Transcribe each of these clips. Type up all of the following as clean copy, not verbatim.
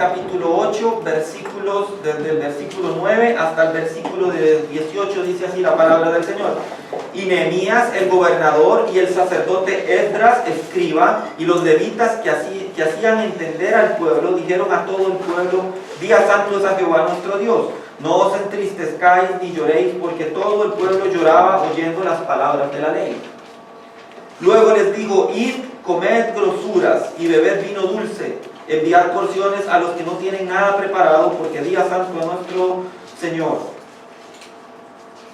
capítulo 8, versículos, desde el versículo 9 hasta el versículo 18, dice así la palabra del Señor. Y Nehemías, el gobernador, y el sacerdote Esdras, escriba, y los levitas que hacían entender al pueblo, dijeron a todo el pueblo: Días santos a Jehová nuestro Dios. No os entristezcáis ni lloréis, porque todo el pueblo lloraba oyendo las palabras de la ley. Luego les dijo: Id, comed grosuras y bebed vino dulce, enviad porciones a los que no tienen nada preparado, porque día santo a nuestro Señor.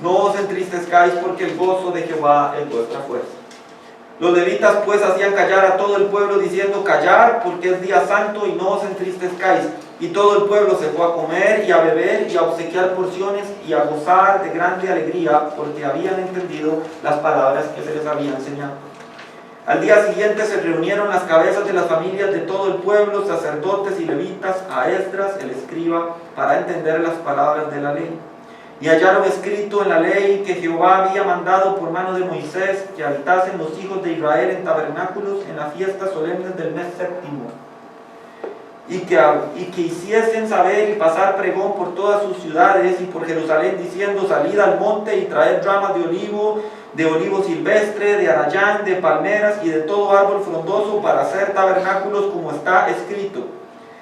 No os entristezcáis, porque el gozo de Jehová es vuestra fuerza. Los levitas pues hacían callar a todo el pueblo, diciendo: Callar, porque es día santo, y no os entristezcáis. Y todo el pueblo se fue a comer y a beber y a obsequiar porciones y a gozar de grande alegría, porque habían entendido las palabras que se les había enseñado. Al día siguiente se reunieron las cabezas de las familias de todo el pueblo, sacerdotes y levitas, a Esdras el escriba, para entender las palabras de la ley. Y hallaron escrito en la ley que Jehová había mandado por mano de Moisés que habitasen los hijos de Israel en tabernáculos en las fiestas solemnes del mes séptimo, y que hiciesen saber y pasar pregón por todas sus ciudades y por Jerusalén, diciendo: Salid al monte y traed ramas de olivo silvestre, de arayán, de palmeras y de todo árbol frondoso para hacer tabernáculos, como está escrito.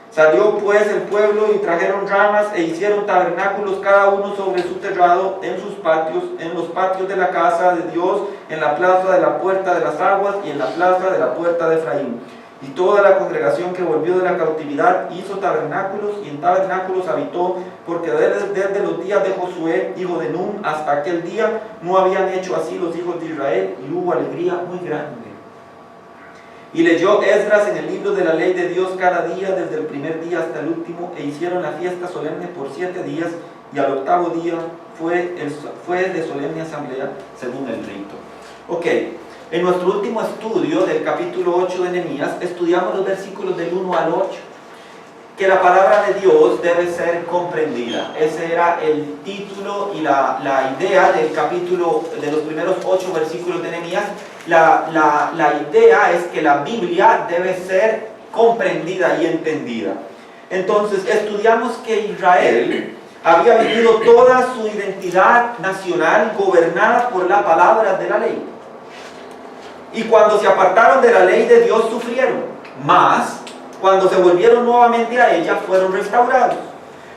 Salió pues el pueblo y trajeron ramas e hicieron tabernáculos, cada uno sobre su terrado, en sus patios, en los patios de la casa de Dios, en la plaza de la puerta de las aguas y en la plaza de la puerta de Efraín. Y toda la congregación que volvió de la cautividad hizo tabernáculos, y en tabernáculos habitó, porque desde los días de Josué, hijo de Nun, hasta aquel día no habían hecho así los hijos de Israel, y hubo alegría muy grande. Y leyó Esdras en el libro de la ley de Dios cada día, desde el primer día hasta el último, e hicieron la fiesta solemne por 7 días, y al octavo día fue de solemne asamblea, según el rito. Ok. En nuestro último estudio del capítulo 8 de Nehemías, estudiamos los versículos del 1 al 8, que la palabra de Dios debe ser comprendida. Ese era el título y la idea del capítulo, de los primeros 8 versículos de Nehemías. La idea es que la Biblia debe ser comprendida y entendida. Entonces, estudiamos que Israel había vivido toda su identidad nacional gobernada por la palabra de la ley. Y cuando se apartaron de la ley de Dios sufrieron, mas cuando se volvieron nuevamente a ella fueron restaurados.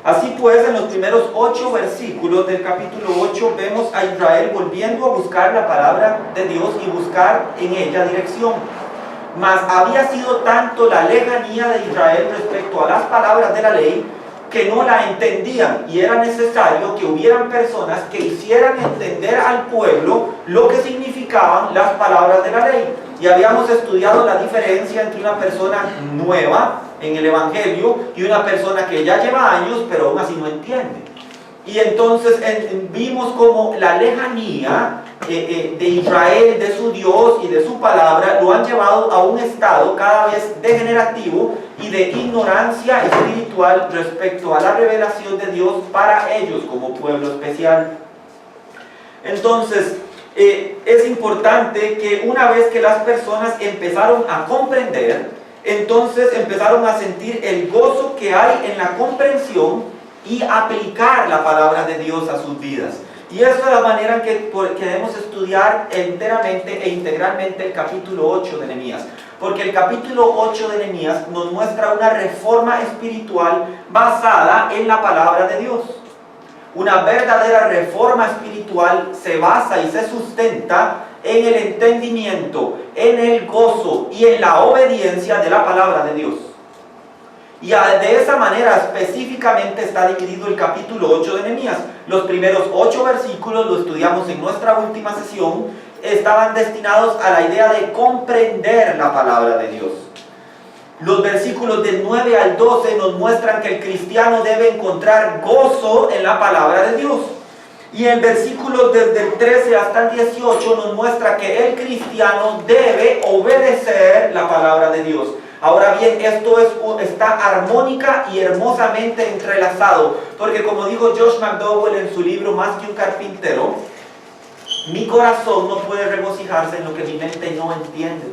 Así pues, en los primeros 8 versículos del capítulo 8 vemos a Israel volviendo a buscar la palabra de Dios y buscar en ella dirección. Mas había sido tanto la lejanía de Israel respecto a las palabras de la ley que no la entendían, y era necesario que hubieran personas que hicieran entender al pueblo lo que significaban las palabras de la ley. Y habíamos estudiado la diferencia entre una persona nueva en el Evangelio y una persona que ya lleva años pero aún así no entiende. Y entonces vimos como la lejanía de Israel, de su Dios y de su palabra, lo han llevado a un estado cada vez degenerativo y de ignorancia espiritual respecto a la revelación de Dios para ellos como pueblo especial. Entonces, es importante que una vez que las personas empezaron a comprender, entonces empezaron a sentir el gozo que hay en la comprensión y aplicar la palabra de Dios a sus vidas. Y esa es la manera en que debemos estudiar enteramente e integralmente el capítulo 8 de Nehemías. Porque el capítulo 8 de Nehemías nos muestra una reforma espiritual basada en la palabra de Dios. Una verdadera reforma espiritual se basa y se sustenta en el entendimiento, en el gozo y en la obediencia de la palabra de Dios. Y de esa manera específicamente está dividido el capítulo 8 de Nehemías. Los primeros 8 versículos, lo estudiamos en nuestra última sesión, estaban destinados a la idea de comprender la palabra de Dios. Los versículos del 9 al 12 nos muestran que el cristiano debe encontrar gozo en la palabra de Dios. Y el versículo desde el 13 hasta el 18 nos muestra que el cristiano debe obedecer la palabra de Dios. Ahora bien, esto está armónica y hermosamente entrelazado, porque como dijo Josh McDowell en su libro Más que un carpintero, mi corazón no puede regocijarse en lo que mi mente no entiende.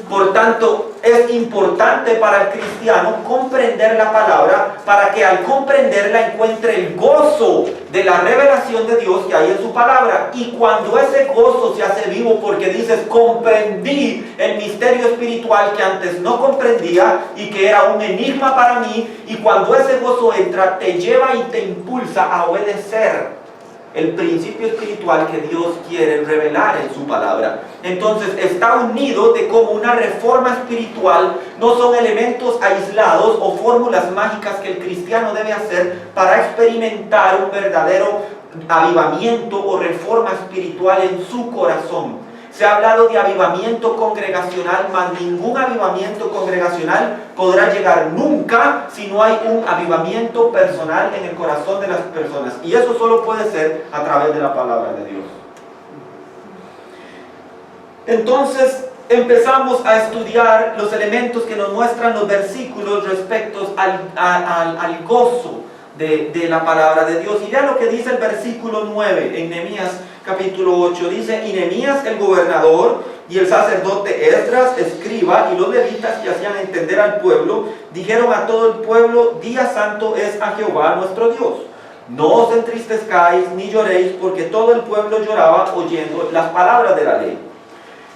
Por tanto, es importante para el cristiano comprender la palabra para que al comprenderla encuentre el gozo de la revelación de Dios que hay en su palabra. Y cuando ese gozo se hace vivo porque dices, comprendí el misterio espiritual que antes no comprendía y que era un enigma para mí, y cuando ese gozo entra, te lleva y te impulsa a obedecer el principio espiritual que Dios quiere revelar en su palabra. Entonces está unido de como una reforma espiritual, no son elementos aislados o fórmulas mágicas que el cristiano debe hacer para experimentar un verdadero avivamiento o reforma espiritual en su corazón. Se ha hablado de avivamiento congregacional, mas ningún avivamiento congregacional podrá llegar nunca si no hay un avivamiento personal en el corazón de las personas. Y eso solo puede ser a través de la palabra de Dios. Entonces empezamos a estudiar los elementos que nos muestran los versículos respecto al gozo de la palabra de Dios. Y vean lo que dice el versículo 9 en Nehemías capítulo 8. Dice: y Nehemías el gobernador y el sacerdote Esdras, escriba, y los levitas que hacían entender al pueblo, dijeron a todo el pueblo: día santo es a Jehová nuestro Dios. No os entristezcáis ni lloréis, porque todo el pueblo lloraba oyendo las palabras de la ley.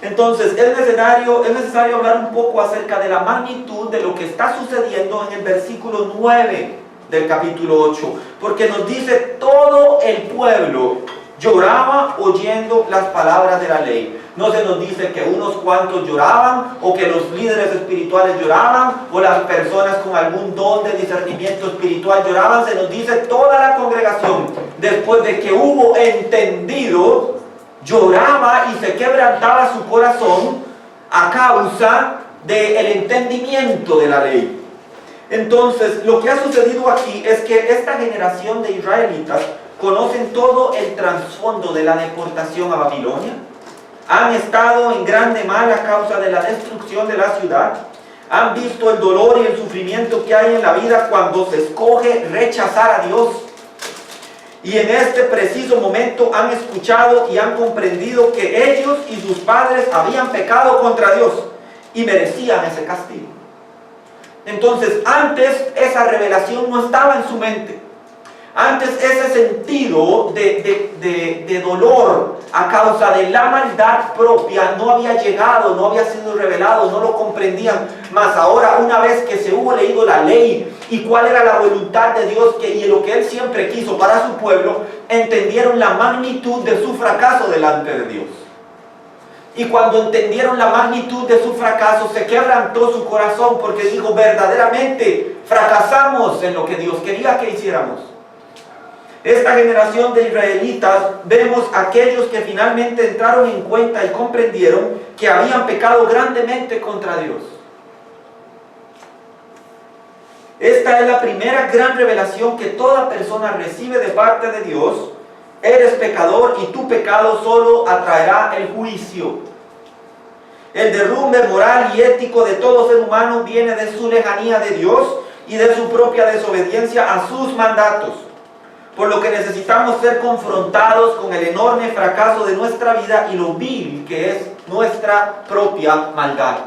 Entonces es necesario hablar un poco acerca de la magnitud de lo que está sucediendo en el versículo 9 del capítulo 8, porque nos dice: todo el pueblo lloraba oyendo las palabras de la ley. No se nos dice que unos cuantos lloraban, o que los líderes espirituales lloraban, o las personas con algún don de discernimiento espiritual lloraban. Se nos dice toda la congregación, después de que hubo entendido, lloraba y se quebrantaba su corazón a causa del entendimiento de la ley. Entonces, lo que ha sucedido aquí es que esta generación de israelitas conocen todo el trasfondo de la deportación a Babilonia. Han estado en grande mal a causa de la destrucción de la ciudad. Han visto el dolor y el sufrimiento que hay en la vida cuando se escoge rechazar a Dios. Y en este preciso momento han escuchado y han comprendido que ellos y sus padres habían pecado contra Dios y merecían ese castigo. Entonces, antes esa revelación no estaba en su mente. Antes ese sentido de dolor a causa de la maldad propia no había llegado, no había sido revelado, no lo comprendían. Mas ahora, una vez que se hubo leído la ley y cuál era la voluntad de Dios y lo que Él siempre quiso para su pueblo, entendieron la magnitud de su fracaso delante de Dios. Y cuando entendieron la magnitud de su fracaso, se quebrantó su corazón, porque dijo: verdaderamente fracasamos en lo que Dios quería que hiciéramos. Esta generación de israelitas, vemos aquellos que finalmente entraron en cuenta y comprendieron que habían pecado grandemente contra Dios. Esta es la primera gran revelación que toda persona recibe de parte de Dios. Eres pecador y tu pecado solo atraerá el juicio. El derrumbe moral y ético de todo ser humano viene de su lejanía de Dios y de su propia desobediencia a sus mandatos. Por lo que necesitamos ser confrontados con el enorme fracaso de nuestra vida y lo vil que es nuestra propia maldad.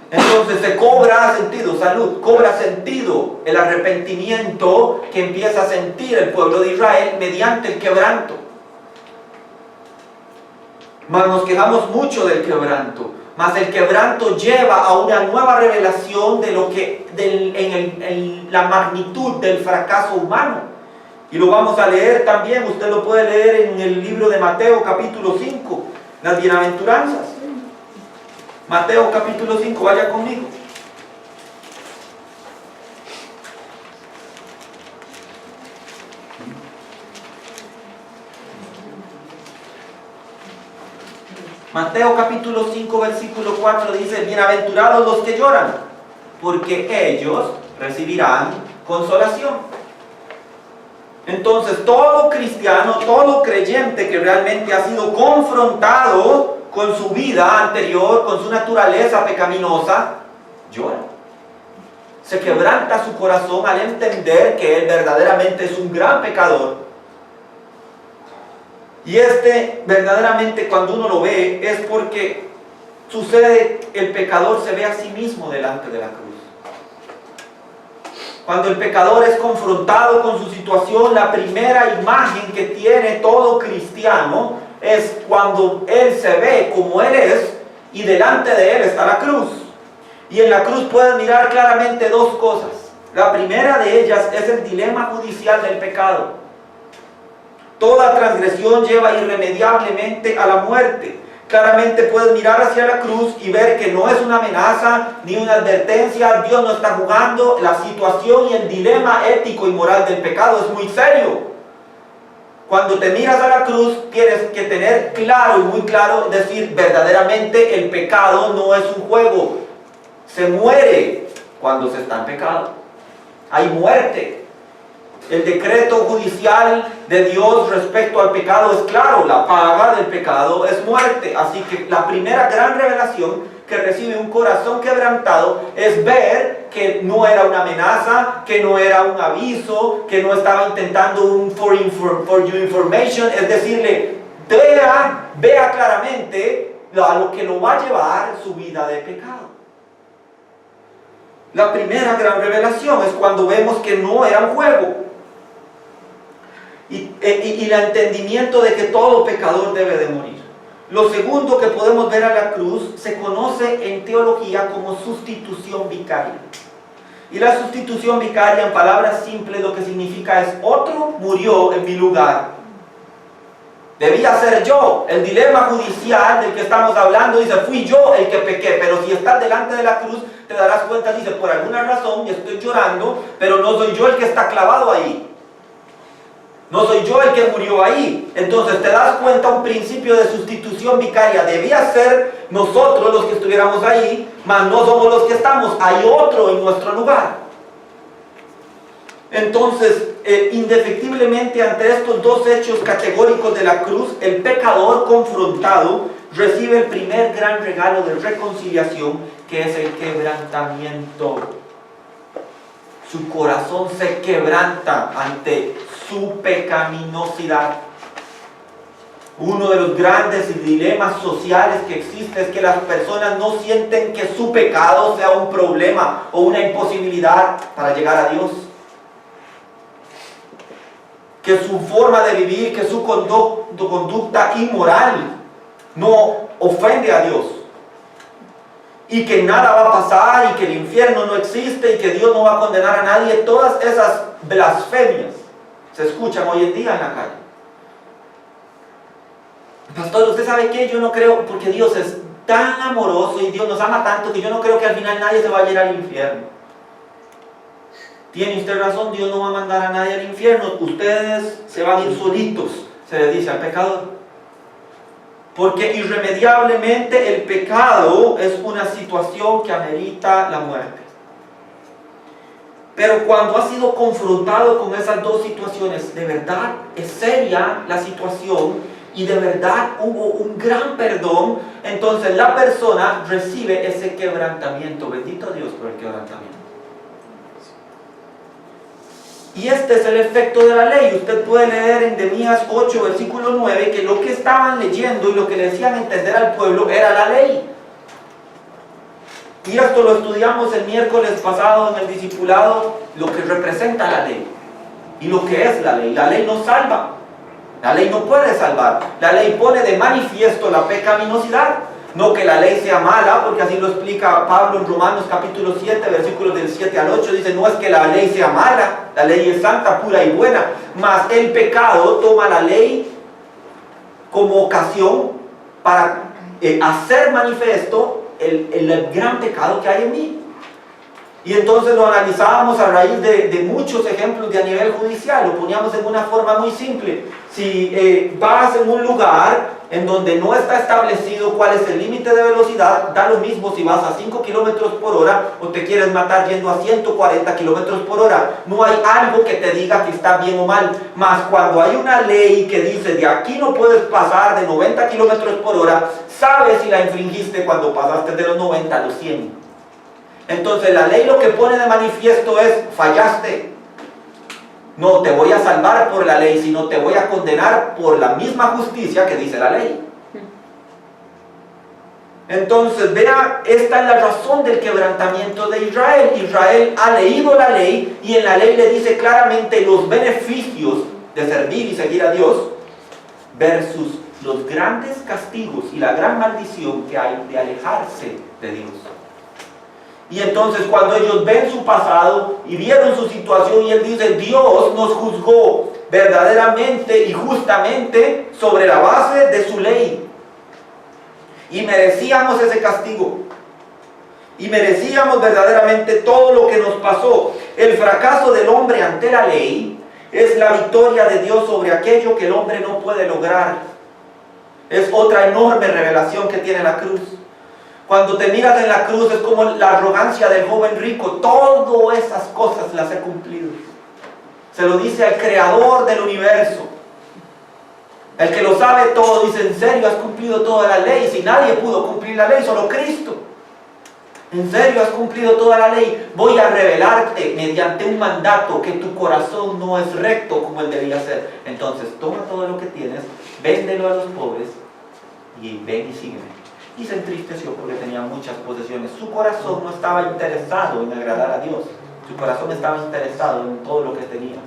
Entonces se cobra sentido, cobra sentido el arrepentimiento que empieza a sentir el pueblo de Israel mediante el quebranto. Mas nos quejamos mucho del quebranto. Mas el quebranto lleva a una nueva revelación de lo que en la magnitud del fracaso humano. Y lo vamos a leer también, usted lo puede leer en el libro de Mateo capítulo 5, las bienaventuranzas. Mateo capítulo 5, vaya conmigo. Mateo capítulo 5, versículo 4 dice: bienaventurados los que lloran, porque ellos recibirán consolación. Entonces, todo cristiano, todo creyente que realmente ha sido confrontado con su vida anterior, con su naturaleza pecaminosa, llora. Se quebranta su corazón al entender que él verdaderamente es un gran pecador. Y verdaderamente, cuando uno lo ve, es porque sucede? El pecador se ve a sí mismo delante de la cruz. Cuando el pecador es confrontado con su situación, la primera imagen que tiene todo cristiano es cuando él se ve como él es y delante de él está la cruz. Y en la cruz puedes mirar claramente dos cosas. La primera de ellas es el dilema judicial del pecado. Toda transgresión lleva irremediablemente a la muerte. Claramente puedes mirar hacia la cruz y ver que no es una amenaza ni una advertencia. Dios no está jugando. La situación y el dilema ético y moral del pecado es muy serio. Cuando te miras a la cruz, tienes que tener claro y muy claro, decir verdaderamente el pecado no es un juego. Se muere cuando se está en pecado. Hay muerte. El decreto judicial de Dios respecto al pecado es claro. La paga del pecado es muerte. Así que la primera gran revelación que recibe un corazón quebrantado es ver que no era una amenaza, que no era un aviso, que no estaba intentando un for your information. Es decirle, vea claramente a lo que lo va a llevar su vida de pecado. La primera gran revelación es cuando vemos que no era un juego. Y el entendimiento de que todo pecador debe de morir. Lo segundo que podemos ver a la cruz se conoce en teología como sustitución vicaria. Y la sustitución vicaria, en palabras simples, lo que significa es: otro murió en mi lugar. Debía ser yo. El dilema judicial del que estamos hablando dice: fui yo el que pequé. Pero si estás delante de la cruz, te darás cuenta, dice: por alguna razón estoy llorando, pero no soy yo el que está clavado ahí. No soy yo el que murió ahí. Entonces te das cuenta, un principio de sustitución vicaria. Debía ser nosotros los que estuviéramos ahí, mas no somos los que estamos. Hay otro en nuestro lugar. Entonces, indefectiblemente ante estos dos hechos categóricos de la cruz, el pecador confrontado recibe el primer gran regalo de reconciliación, que es el quebrantamiento. Su corazón se quebranta ante su pecaminosidad. Uno de los grandes dilemas sociales que existe es que las personas no sienten que su pecado sea un problema o una imposibilidad para llegar a Dios. Que su forma de vivir, que su conducta inmoral no ofende a Dios. Y que nada va a pasar, y que el infierno no existe, y que Dios no va a condenar a nadie. Todas esas blasfemias se escuchan hoy en día en la calle. Pastor, ¿usted sabe qué? Yo no creo, porque Dios es tan amoroso y Dios nos ama tanto, que yo no creo que al final nadie se vaya a ir al infierno. Tiene usted razón, Dios no va a mandar a nadie al infierno. Ustedes se van a ir solitos, se le dice al pecador. Porque irremediablemente el pecado es una situación que amerita la muerte. Pero cuando ha sido confrontado con esas dos situaciones, de verdad es seria la situación y de verdad hubo un gran perdón, entonces la persona recibe ese quebrantamiento. Bendito Dios por el quebrantamiento. Y este es el efecto de la ley. Usted puede leer en Nehemías 8, versículo 9, que lo que estaban leyendo y lo que le decían entender al pueblo era la ley. Y esto lo estudiamos el miércoles pasado en el discipulado, lo que representa la ley y lo que es la ley. La ley no salva, la ley no puede salvar. La ley pone de manifiesto la pecaminosidad. No que la ley sea mala, porque así lo explica Pablo en Romanos capítulo 7, versículos del 7 al 8. Dice: no es que la ley sea mala, la ley es santa, pura y buena, mas el pecado toma la ley como ocasión para hacer manifiesto el gran pecado que hay en mí. Y entonces lo analizábamos a raíz de muchos ejemplos de a nivel judicial. Lo poníamos en una forma muy simple. Si vas en un lugar en donde no está establecido cuál es el límite de velocidad, da lo mismo si vas a 5 kilómetros por hora o te quieres matar yendo a 140 kilómetros por hora. No hay algo que te diga que está bien o mal. Mas cuando hay una ley que dice: de aquí no puedes pasar de 90 kilómetros por hora, sabes si la infringiste cuando pasaste de los 90 a los 100. Entonces la ley lo que pone de manifiesto es: fallaste. No te voy a salvar por la ley, sino te voy a condenar por la misma justicia que dice la ley. Entonces, vea, esta es la razón del quebrantamiento de Israel. Israel ha leído la ley y en la ley le dice claramente los beneficios de servir y seguir a Dios versus los grandes castigos y la gran maldición que hay de alejarse de Dios. Y entonces cuando ellos ven su pasado y vieron su situación y él dice, Dios nos juzgó verdaderamente y justamente sobre la base de su ley. Y merecíamos ese castigo. Y merecíamos verdaderamente todo lo que nos pasó. El fracaso del hombre ante la ley es la victoria de Dios sobre aquello que el hombre no puede lograr. Es otra enorme revelación que tiene la cruz. Cuando te miras en la cruz es como la arrogancia del joven rico. Todas esas cosas las he cumplido. Se lo dice al creador del universo. El que lo sabe todo dice, ¿en serio has cumplido toda la ley? Si nadie pudo cumplir la ley, solo Cristo. ¿En serio has cumplido toda la ley? Voy a revelarte mediante un mandato que tu corazón no es recto como él debía ser. Entonces toma todo lo que tienes, véndelo a los pobres y ven y sígueme. Y se entristeció porque tenía muchas posesiones. Su corazón no estaba interesado en agradar a Dios. Su corazón estaba interesado en todo lo que tenía.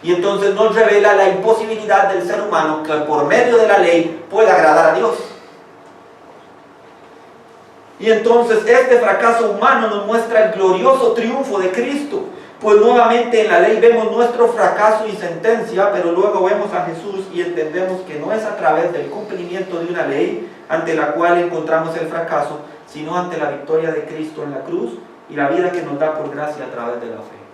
Y entonces nos revela la imposibilidad del ser humano que por medio de la ley pueda agradar a Dios. Y entonces este fracaso humano nos muestra el glorioso triunfo de Cristo. Pues nuevamente en la ley vemos nuestro fracaso y sentencia, pero luego vemos a Jesús y entendemos que no es a través del cumplimiento de una ley ante la cual encontramos el fracaso, sino ante la victoria de Cristo en la cruz y la vida que nos da por gracia a través de la fe.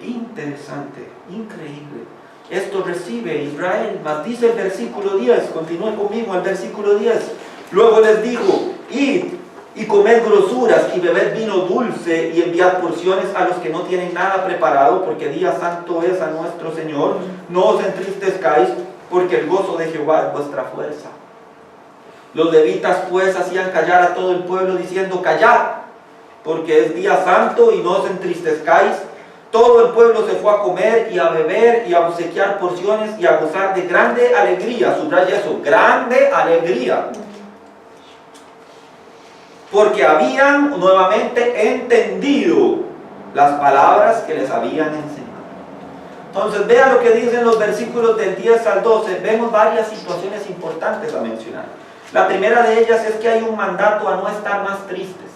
Interesante, increíble. Esto recibe Israel, mas dice el versículo 10, continúe conmigo el versículo 10. Luego les dijo, id y comed grosuras y bebed vino dulce y enviad porciones a los que no tienen nada preparado, porque día santo es a nuestro Señor. No os entristezcáis, porque el gozo de Jehová es vuestra fuerza. Los levitas pues hacían callar a todo el pueblo diciendo, callad, porque es día santo y no os entristezcáis. Todo el pueblo se fue a comer y a beber y a obsequiar porciones y a gozar de grande alegría. Subraya eso, grande alegría. Porque habían nuevamente entendido las palabras que les habían enseñado. Entonces vea lo que dicen los versículos del 10 al 12. Vemos varias situaciones importantes a mencionar. La primera de ellas es que hay un mandato a no estar más tristes.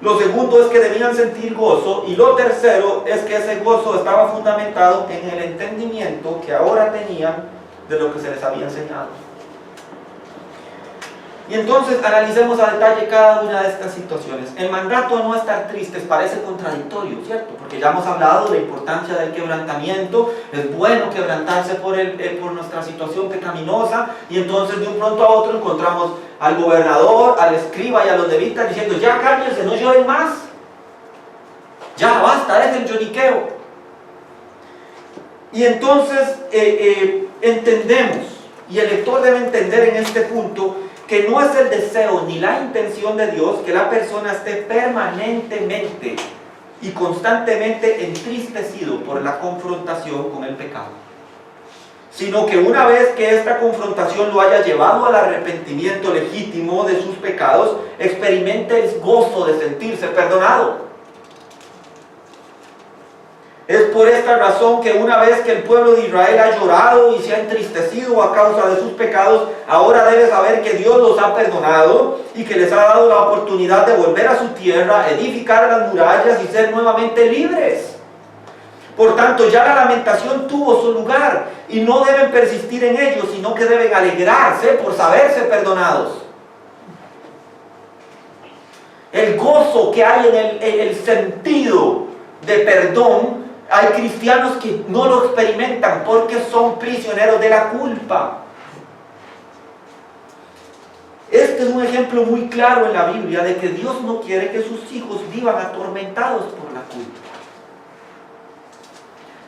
Lo segundo es que debían sentir gozo. Y lo tercero es que ese gozo estaba fundamentado en el entendimiento que ahora tenían de lo que se les había enseñado. Y entonces analicemos a detalle cada una de estas situaciones. El mandato a no estar tristes parece contradictorio, ¿cierto? Porque ya hemos hablado de la importancia del quebrantamiento. Es bueno quebrantarse por nuestra situación pecaminosa. Y entonces de un pronto a otro encontramos al gobernador, al escriba y a los levitas diciendo, ya cállense, no lloren más. Ya basta, dejen el lloriqueo. Y entonces entendemos, y el lector debe entender en este punto, que no es el deseo ni la intención de Dios que la persona esté permanentemente y constantemente entristecido por la confrontación con el pecado, sino que una vez que esta confrontación lo haya llevado al arrepentimiento legítimo de sus pecados, experimente el gozo de sentirse perdonado. Es por esta razón que una vez que el pueblo de Israel ha llorado y se ha entristecido a causa de sus pecados, ahora debe saber que Dios los ha perdonado y que les ha dado la oportunidad de volver a su tierra, edificar las murallas y ser nuevamente libres. Por tanto, ya la lamentación tuvo su lugar y no deben persistir en ello, sino que deben alegrarse por saberse perdonados. El gozo que hay en el sentido de perdón, hay cristianos que no lo experimentan porque son prisioneros de la culpa. Este es un ejemplo muy claro en la Biblia de que Dios no quiere que sus hijos vivan atormentados por la culpa,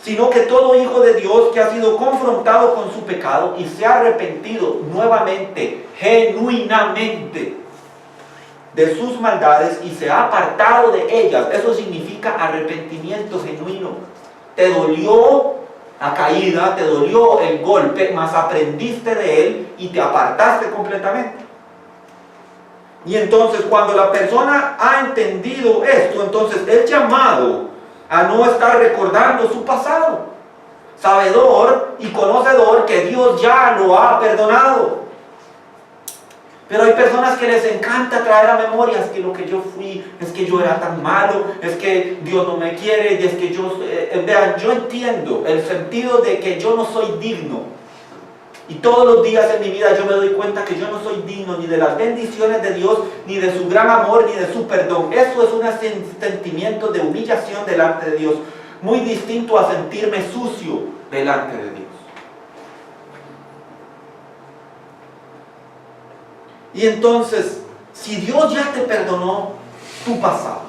sino que todo hijo de Dios que ha sido confrontado con su pecado y se ha arrepentido nuevamente, genuinamente, de sus maldades y se ha apartado de ellas. Eso significa arrepentimiento genuino. Te dolió la caída, te dolió el golpe, mas aprendiste de él y te apartaste completamente. Y entonces cuando la persona ha entendido esto, entonces es llamado a no estar recordando su pasado, sabedor y conocedor que Dios ya lo ha perdonado. Pero hay personas que les encanta traer a memoria, es que lo que yo fui, es que yo era tan malo, es que Dios no me quiere, y es que yo... vean, yo entiendo el sentido de que yo no soy digno. Y todos los días en mi vida yo me doy cuenta que yo no soy digno ni de las bendiciones de Dios, ni de su gran amor, ni de su perdón. Eso es un sentimiento de humillación delante de Dios, muy distinto a sentirme sucio delante de Dios. Y entonces, si Dios ya te perdonó tu pasado,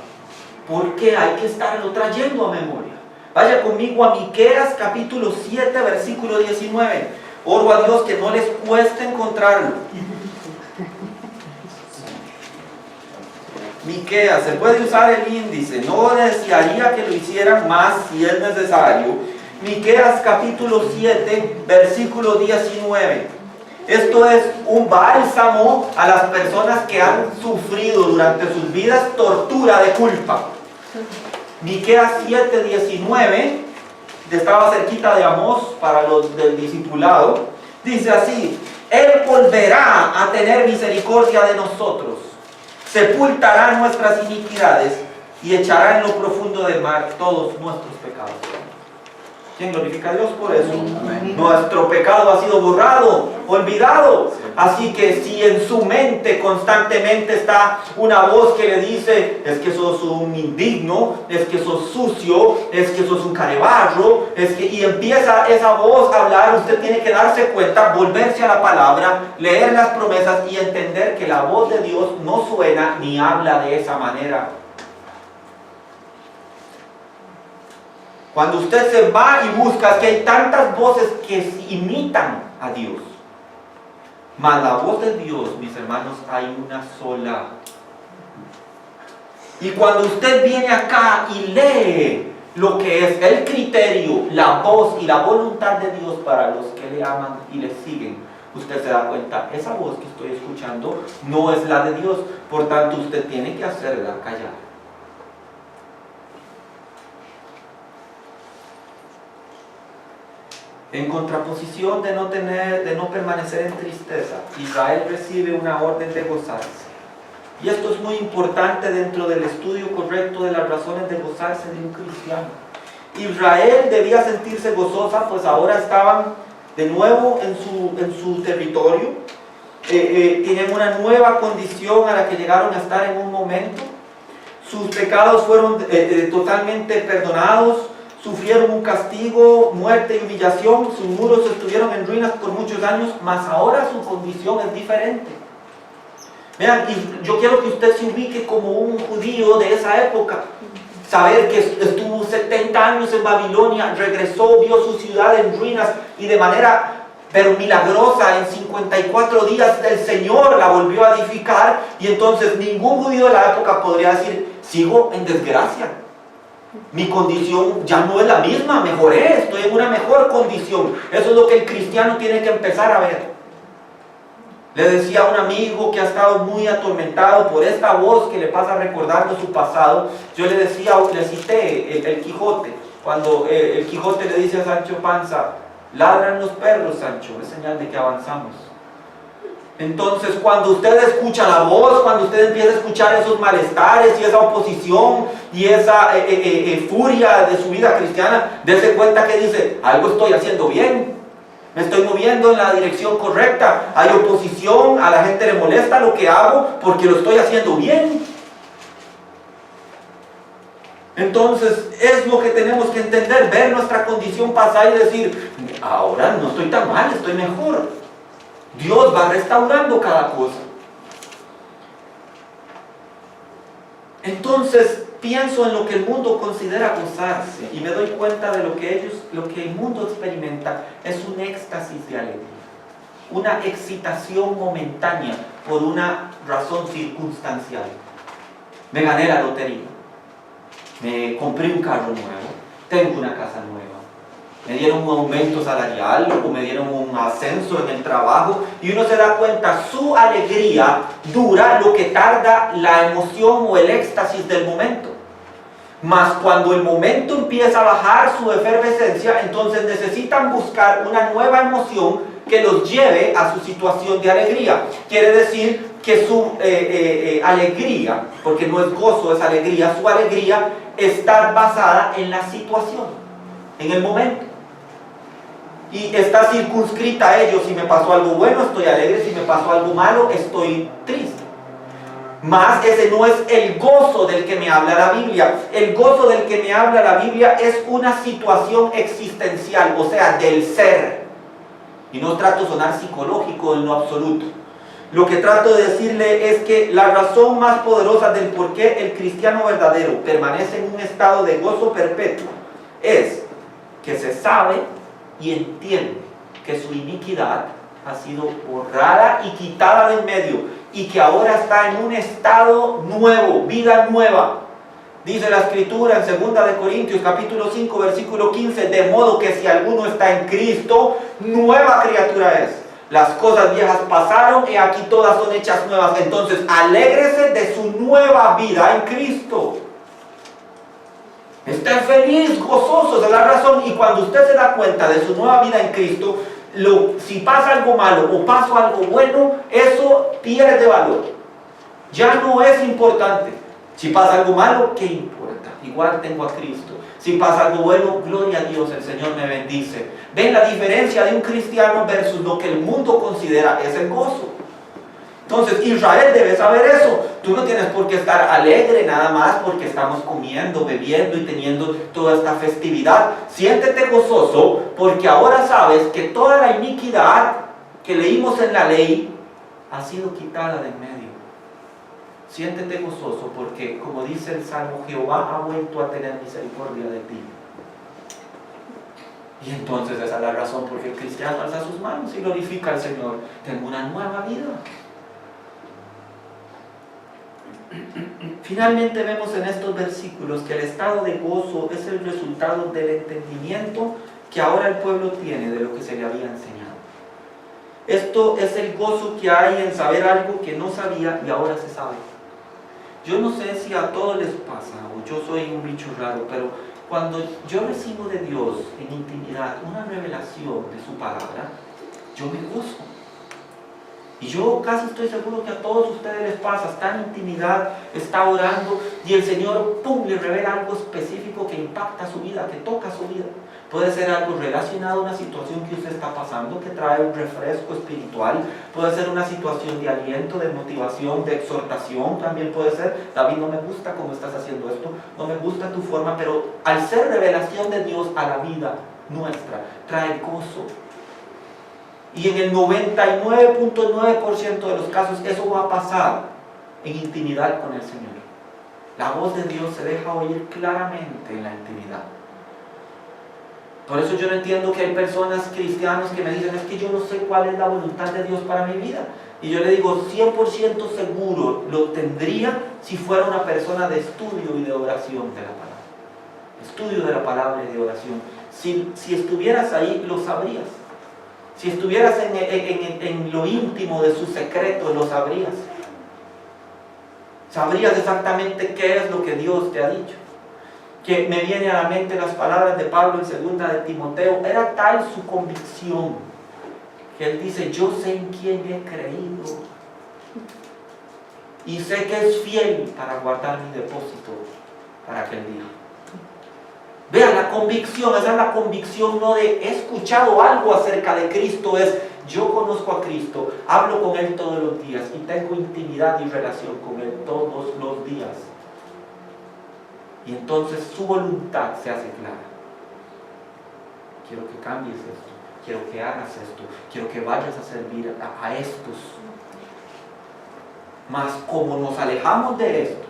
¿por qué hay que estarlo trayendo a memoria? Vaya conmigo a Miqueas capítulo 7, versículo 19. Oro a Dios que no les cueste encontrarlo. Miqueas, se puede usar el índice, no desearía que lo hicieran más si es necesario. Miqueas capítulo 7, versículo 19. Esto es un bálsamo a las personas que han sufrido durante sus vidas tortura de culpa. Miqueas 7, 19, estaba cerquita de Amós para los del discipulado, dice así: Él volverá a tener misericordia de nosotros, sepultará nuestras iniquidades y echará en lo profundo del mar todos nuestros pecados. ¿Quién glorifica a Dios por eso? Amén. Nuestro pecado ha sido borrado, olvidado. Así que si en su mente constantemente está una voz que le dice: es que sos un indigno, es que sos sucio, es que sos un carebarro, y empieza esa voz a hablar, usted tiene que darse cuenta, volverse a la palabra, leer las promesas y entender que la voz de Dios no suena ni habla de esa manera. Cuando usted se va y busca, que hay tantas voces que imitan a Dios. Mas la voz de Dios, mis hermanos, hay una sola. Y cuando usted viene acá y lee lo que es el criterio, la voz y la voluntad de Dios para los que le aman y le siguen, usted se da cuenta, esa voz que estoy escuchando no es la de Dios, por tanto usted tiene que hacerla callar. En contraposición de no permanecer en tristeza, Israel recibe una orden de gozarse. Y esto es muy importante dentro del estudio correcto de las razones de gozarse de un cristiano. Israel debía sentirse gozosa, pues ahora estaban de nuevo en su territorio. Tienen una nueva condición a la que llegaron a estar en un momento. Sus pecados fueron totalmente perdonados. Sufrieron un castigo, muerte y humillación, sus muros estuvieron en ruinas por muchos años, mas ahora su condición es diferente. Vean, y yo quiero que usted se ubique como un judío de esa época. Saber que estuvo 70 años en Babilonia, regresó, vio su ciudad en ruinas y de manera pero milagrosa, en 54 días el Señor la volvió a edificar, y entonces ningún judío de la época podría decir: sigo en desgracia. Mi condición ya no es la misma, mejoré, estoy en una mejor condición. Eso es lo que el cristiano tiene que empezar a ver. Le decía a un amigo que ha estado muy atormentado por esta voz que le pasa recordando su pasado. Yo le decía, le cité el Quijote, cuando el Quijote le dice a Sancho Panza: ladran los perros, Sancho, es señal de que avanzamos. Entonces, cuando usted escucha la voz, cuando usted empieza a escuchar esos malestares y esa oposición y esa furia de su vida cristiana, dése cuenta que dice: algo estoy haciendo bien, me estoy moviendo en la dirección correcta. Hay oposición, a la gente le molesta lo que hago porque lo estoy haciendo bien. Entonces, es lo que tenemos que entender, ver nuestra condición pasada y decir: ahora no estoy tan mal, estoy mejor. Dios va restaurando cada cosa. Entonces pienso en lo que el mundo considera gozarse y me doy cuenta de lo que el mundo experimenta es un éxtasis de alegría, una excitación momentánea por una razón circunstancial. Me gané la lotería, me compré un carro nuevo, tengo una casa nueva, Me dieron un aumento salarial o me dieron un ascenso en el trabajo, y uno se da cuenta, su alegría dura lo que tarda la emoción o el éxtasis del momento. Mas cuando el momento empieza a bajar su efervescencia, entonces necesitan buscar una nueva emoción que los lleve a su situación de alegría. Quiere decir que su alegría, porque no es gozo, es alegría, su alegría está basada en la situación, en el momento. Y está circunscrita a ello. Si me pasó algo bueno, estoy alegre. Si me pasó algo malo, estoy triste. Mas ese no es el gozo del que me habla la Biblia. El gozo del que me habla la Biblia es una situación existencial, o sea, del ser. Y no trato de sonar psicológico en lo absoluto. Lo que trato de decirle es que la razón más poderosa del por qué el cristiano verdadero permanece en un estado de gozo perpetuo es que se sabe y entiende que su iniquidad ha sido borrada y quitada de en medio, y que ahora está en un estado nuevo, vida nueva. Dice la Escritura en 2 de Corintios capítulo 5 versículo 15, de modo que si alguno está en Cristo, nueva criatura es. Las cosas viejas pasaron y aquí todas son hechas nuevas. Entonces, alégrese de su nueva vida en Cristo. Esté feliz, gozoso, esa es la razón. Y cuando usted se da cuenta de su nueva vida en Cristo, si pasa algo malo o pasa algo bueno, eso pierde valor. Ya no es importante. Si pasa algo malo, ¿qué importa? Igual tengo a Cristo. Si pasa algo bueno, gloria a Dios, el Señor me bendice. ¿Ven la diferencia de un cristiano versus lo que el mundo considera es el gozo? Entonces Israel debe saber eso. Tú no tienes por qué estar alegre nada más porque estamos comiendo, bebiendo y teniendo toda esta festividad. Siéntete gozoso porque ahora sabes que toda la iniquidad que leímos en la ley ha sido quitada de en medio. Siéntete gozoso porque, como dice el Salmo, Jehová ha vuelto a tener misericordia de ti. Y entonces esa es la razón por la que el cristiano alza sus manos y glorifica al Señor. Tengo una nueva vida. Finalmente vemos en estos versículos que el estado de gozo es el resultado del entendimiento que ahora el pueblo tiene de lo que se le había enseñado. Esto es el gozo que hay en saber algo que no sabía y ahora se sabe. Yo no sé si a todos les pasa, o yo soy un bicho raro, pero cuando yo recibo de Dios en intimidad una revelación de su palabra, yo me gozo. Y yo casi estoy seguro que a todos ustedes les pasa, está en intimidad, está orando y el Señor, ¡pum!, le revela algo específico que impacta su vida, que toca su vida. Puede ser algo relacionado a una situación que usted está pasando, que trae un refresco espiritual. Puede ser una situación de aliento, de motivación, de exhortación. También puede ser, David, no me gusta cómo estás haciendo esto, no me gusta tu forma, pero al ser revelación de Dios a la vida nuestra, trae gozo. Y en el 99.9% de los casos eso va a pasar en intimidad con el Señor. La voz de Dios se deja oír claramente en la intimidad. Por eso yo no entiendo que hay personas cristianos que me dicen, es que yo no sé cuál es la voluntad de Dios para mi vida. Y yo le digo, 100% seguro lo tendría si fuera una persona de estudio y de oración de la palabra. Estudio de la palabra y de oración. Si estuvieras ahí, lo sabrías. Si estuvieras en lo íntimo de su secreto, lo sabrías. Sabrías exactamente qué es lo que Dios te ha dicho. Que me viene a la mente las palabras de Pablo en 2 de Timoteo. Era tal su convicción que él dice, yo sé en quién he creído y sé que es fiel para guardar mi depósito para aquel día. Vean la convicción, esa es la convicción no de he escuchado algo acerca de Cristo, es yo conozco a Cristo, hablo con Él todos los días y tengo intimidad y relación con Él todos los días. Y entonces su voluntad se hace clara. Quiero que cambies esto, quiero que hagas esto, quiero que vayas a servir a estos. Mas como nos alejamos de esto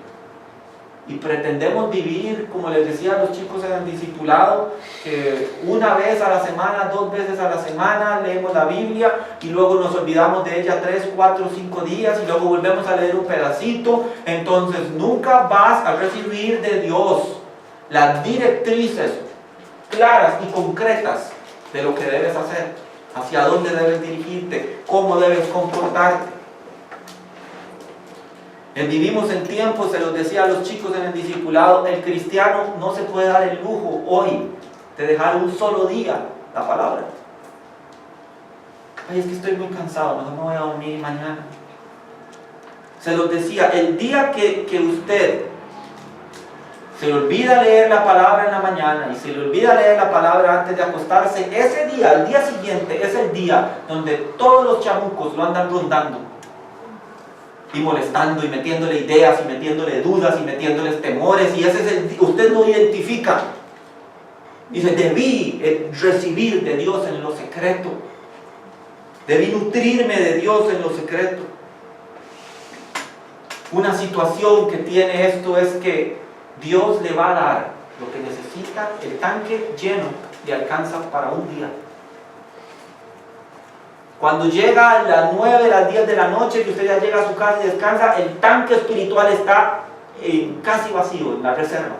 y pretendemos vivir, como les decía a los chicos en el discipulado, que una vez a la semana, 2 veces a la semana leemos la Biblia y luego nos olvidamos de ella 3, 4, 5 días y luego volvemos a leer un pedacito, entonces nunca vas a recibir de Dios las directrices claras y concretas de lo que debes hacer, hacia dónde debes dirigirte, cómo debes comportarte. Vivimos en tiempos, se los decía a los chicos en el discipulado, el cristiano no se puede dar el lujo hoy de dejar un solo día la palabra. Ay, es que estoy muy cansado, mejor me voy a dormir mañana. Se los decía, el día que usted se le olvida leer la palabra en la mañana y se le olvida leer la palabra antes de acostarse, ese día, el día siguiente, es el día donde todos los chamucos lo andan rondando y molestando y metiéndole ideas y metiéndole dudas y metiéndoles temores, y ese es el día, usted lo identifica. Dice, debí recibir de Dios en lo secreto, debí nutrirme de Dios en lo secreto. Una situación que tiene esto es que Dios le va a dar lo que necesita, el tanque lleno le alcanza para un día. Cuando llega a las 9, las 10 de la noche, que usted ya llega a su casa y descansa, el tanque espiritual está casi vacío, en la reserva.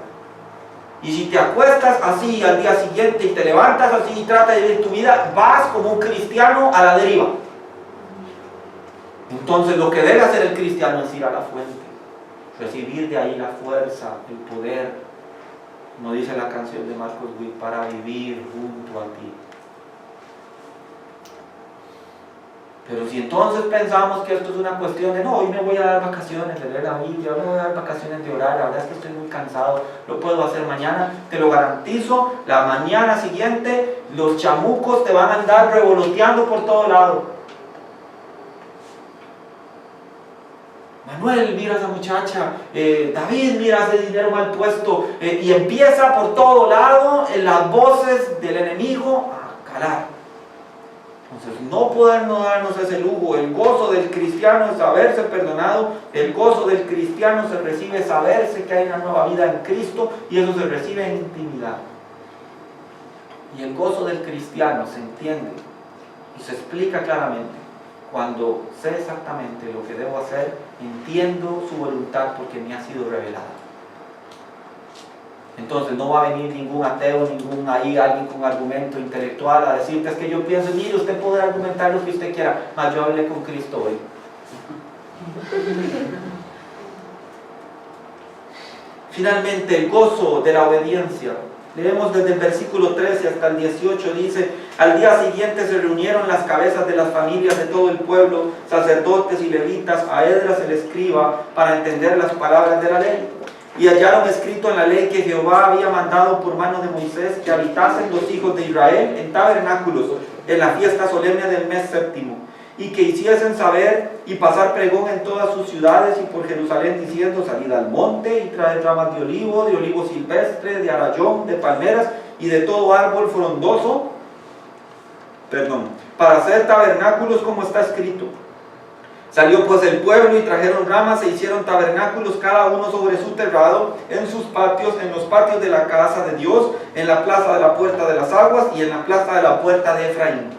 Y si te acuestas así al día siguiente y te levantas así y tratas de vivir tu vida, vas como un cristiano a la deriva. Entonces lo que debe hacer el cristiano es ir a la fuente, recibir de ahí la fuerza, el poder, como dice la canción de Marcos Witt, para vivir junto a ti. Pero si entonces pensamos que esto es una cuestión de no, hoy me voy a dar vacaciones de leer la Biblia, hoy me voy a dar vacaciones de orar, la verdad es que estoy muy cansado, lo puedo hacer mañana, te lo garantizo, la mañana siguiente los chamucos te van a andar revoloteando por todo lado. Manuel, mira a esa muchacha, David, mira ese dinero mal puesto, y empieza por todo lado en las voces del enemigo a calar. Entonces, no podernos darnos ese lujo. El gozo del cristiano es saberse perdonado, el gozo del cristiano se recibe saberse que hay una nueva vida en Cristo, y eso se recibe en intimidad. Y el gozo del cristiano se entiende y se explica claramente cuando sé exactamente lo que debo hacer, entiendo su voluntad porque me ha sido revelada. Entonces no va a venir ningún ateo, alguien con argumento intelectual a decirte, es que yo pienso, mire, usted puede argumentar lo que usted quiera, mas yo hablé con Cristo hoy. Finalmente, el gozo de la obediencia. Leemos desde el versículo 13 hasta el 18, dice, al día siguiente se reunieron las cabezas de las familias de todo el pueblo, sacerdotes y levitas, a Esdras el escriba, para entender las palabras de la ley. Y hallaron escrito en la ley que Jehová había mandado por mano de Moisés que habitasen los hijos de Israel en tabernáculos en la fiesta solemne del mes séptimo, y que hiciesen saber y pasar pregón en todas sus ciudades y por Jerusalén, diciendo, salid al monte y traed ramas de olivo silvestre, de arayón, de palmeras y de todo árbol frondoso, para hacer tabernáculos como está escrito. Salió pues el pueblo y trajeron ramas e hicieron tabernáculos cada uno sobre su terrado, en sus patios, en los patios de la casa de Dios, en la plaza de la puerta de las aguas y en la plaza de la puerta de Efraín.